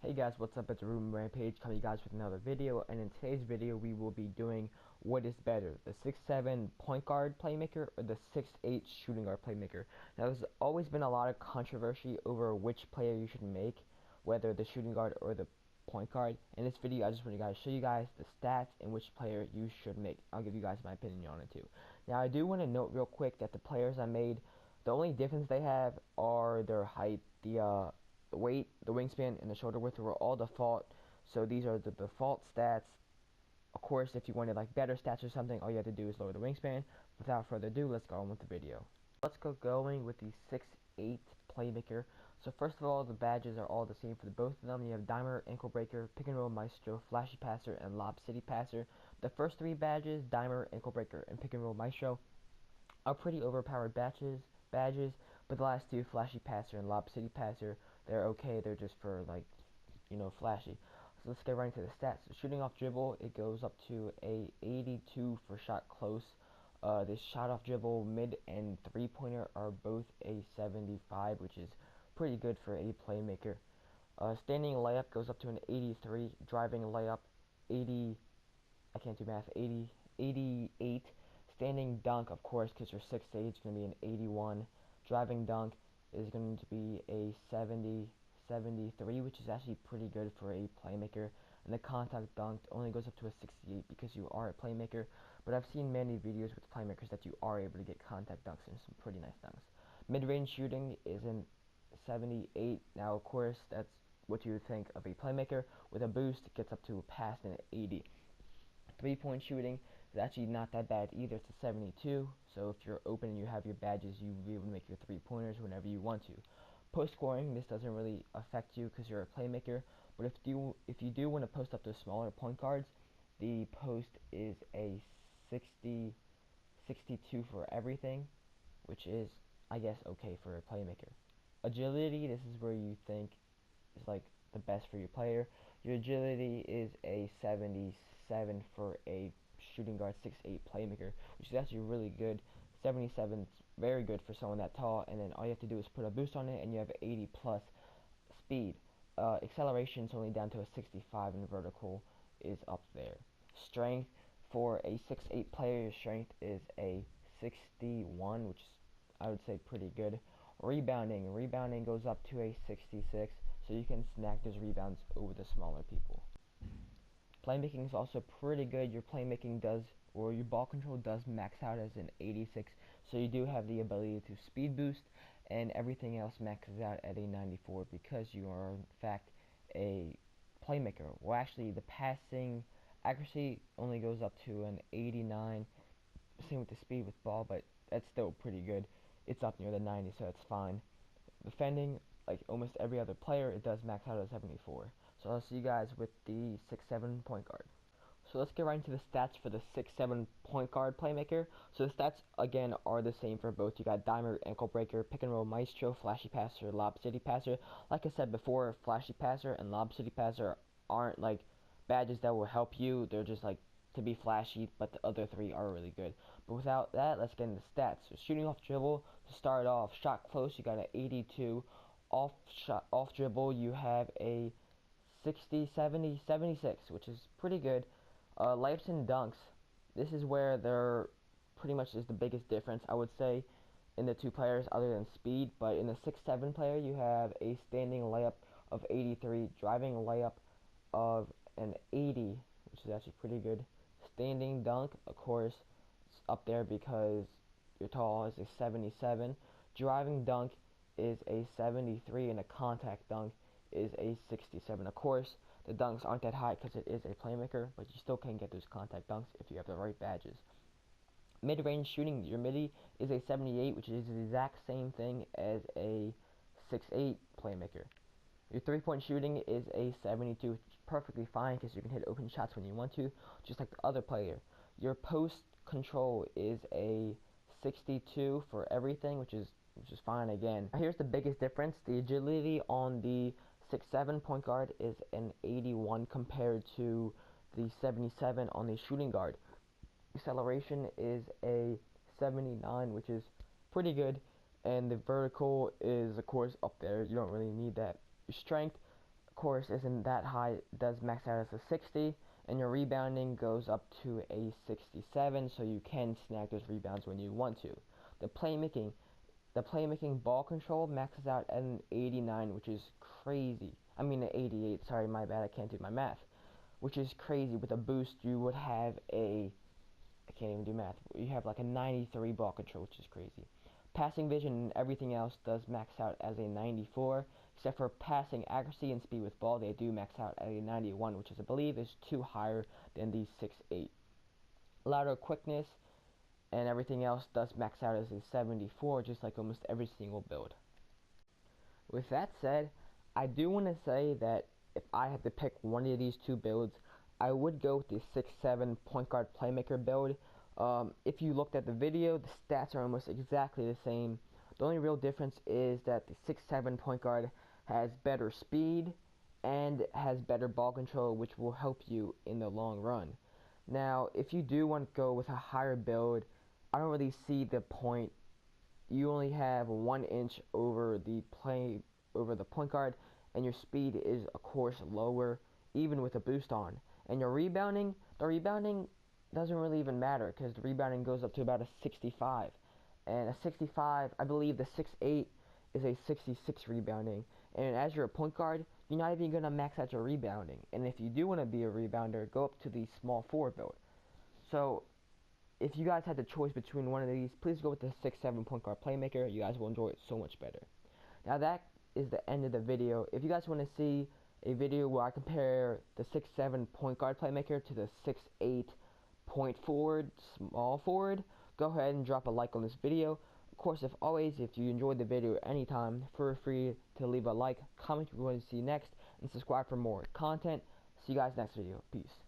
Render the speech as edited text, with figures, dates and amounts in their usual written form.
Hey guys, what's up? It's Ruben Rampage coming to you guys with another video, and in today's video we will be doing what is better, the 6'7 point guard playmaker or the 6'8 shooting guard playmaker. Now there's always been a lot of controversy over which player you should make, whether the shooting guard or the point guard. In this video I just want to show you guys the stats and which player you should make. I'll give you guys my opinion on it too. Now I do want to note real quick that the players I made, the only difference they have are their height, the weight, the wingspan, and the shoulder width were all default. So these are the default stats. Of course, if you wanted like better stats or something, all you have to do is lower the wingspan. Without further ado, let's go on with the video. Let's go going with the 6'8 playmaker. So first of all, the badges are all the same for both of them. You have Dimer, Ankle Breaker, Pick and Roll Maestro, Flashy Passer, and Lob City Passer. The first three badges, Dimer, Ankle Breaker, and Pick and Roll Maestro, are pretty overpowered badges, but the last two, Flashy Passer and Lob City Passer, they're okay. They're just for, like, you know, flashy. So let's get right into the stats. So shooting off dribble, it goes up to a 82 for shot close. This shot off dribble, mid and three-pointer are both a 75, which is pretty good for a playmaker. Standing layup goes up to an 83. Driving layup, 80, I can't do math, 88. Standing dunk, of course, because you're 6'8", it's going to be an 81. Driving dunk is going to be a 73, which is actually pretty good for a playmaker. And the contact dunk only goes up to a 68 because you are a playmaker. But I've seen many videos with playmakers that you are able to get contact dunks and some pretty nice dunks. Mid-range shooting is an 78. Now, of course, that's what you would think of a playmaker. With a boost, it gets up to a pass and an 80. Three-point shooting is actually not that bad either. It's a 72. So if you're open and you have your badges, you'll be able to make your three-pointers whenever you want to. Post scoring, this doesn't really affect you because you're a playmaker. But if you do want to post up to smaller point guards, the post is a 62 for everything, which is, I guess, okay for a playmaker. Agility, this is where you think is like the best for your player. Your agility is a 77 for a shooting guard 6'8 playmaker, which is actually really good. 77 is very good for someone that tall, and then all you have to do is put a boost on it and you have 80 plus speed. Acceleration is only down to a 65, and vertical is up there. Strength for a 6'8 player, your strength is a 61, which is, I would say, pretty good. Rebounding goes up to a 66, so you can snag those rebounds over the smaller people. Playmaking is also pretty good. Your playmaking does, or your ball control does max out as an 86, so you do have the ability to speed boost, and everything else maxes out at a 94 because you are in fact a playmaker. Well, actually, the passing accuracy only goes up to an 89. Same with the speed with ball, but that's still pretty good. It's up near the 90, so it's fine. Defending, like almost every other player, it does max out at 74. So I'll see you guys with the 6'7 point guard. So let's get right into the stats for the 6'7 point guard playmaker. So the stats, again, are the same for both. You got Dimer, Ankle Breaker, Pick and Roll Maestro, Flashy Passer, Lob City Passer. Like I said before, Flashy Passer and Lob City Passer aren't like badges that will help you. They're just like to be flashy, but the other three are really good. But without that, let's get into stats. So shooting off dribble, to start off, shot close, you got an 82. Off dribble, you have a 60, 70, 76, which is pretty good. Layups and dunks, this is where there pretty much is the biggest difference, I would say, in the two players other than speed. But in the 6'7 player, you have a standing layup of 83, driving layup of an 80, which is actually pretty good. Standing dunk, of course, it's up there because you're tall, is a 77. Driving dunk is a 73, and a contact dunk is a 67. Of course, the dunks aren't that high because it is a playmaker, but you still can get those contact dunks if you have the right badges. Mid-range shooting, your midi is a 78, which is the exact same thing as a 6'8 playmaker. Your three-point shooting is a 72, which is perfectly fine because you can hit open shots when you want to, just like the other player. Your post control is a 62 for everything, which is fine again. Now here's the biggest difference. The agility on the 6'7 point guard is an 81 compared to the 77 on the shooting guard. Acceleration is a 79, which is pretty good, and the vertical is, of course, up there. You don't really need that. Your strength, of course isn't that high. It does max out as a 60, and your rebounding goes up to a 67, so you can snag those rebounds when you want to. The playmaking ball control maxes out at an 89, which is crazy. I mean an 88, sorry, my bad, I can't do my math. Which is crazy. With a boost, you would have I can't even do math. You have like a 93 ball control, which is crazy. Passing vision and everything else does max out as a 94, except for passing accuracy and speed with ball, they do max out at a 91, which I believe is too higher than the 6'8". Lateral quickness and everything else does max out as a 74, just like almost every single build. With that said, I do want to say that if I had to pick one of these two builds, I would go with the 6'7" point guard playmaker build. If you looked at the video, the stats are almost exactly the same. The only real difference is that the 6'7" point guard has better speed and has better ball control, which will help you in the long run. Now, if you do want to go with a higher build, I don't really see the point. You only have 1 inch over the point guard, and your speed is of course lower, even with a boost on. And your rebounding, the rebounding doesn't really even matter because the rebounding goes up to about a 65, and a 65, I believe the 6'8" is a 66 rebounding. And as you're a point guard, you're not even gonna max out your rebounding. And if you do want to be a rebounder, go up to the small forward build. So if you guys had the choice between one of these, please go with the 6'7" point guard playmaker. You guys will enjoy it so much better. Now that is the end of the video. If you guys want to see a video where I compare the 6'7" point guard playmaker to the 6'8" point forward, small forward, go ahead and drop a like on this video. Of course, if you enjoyed the video at any time, feel free to leave a like, comment what you want to see next, and subscribe for more content. See you guys next video. Peace.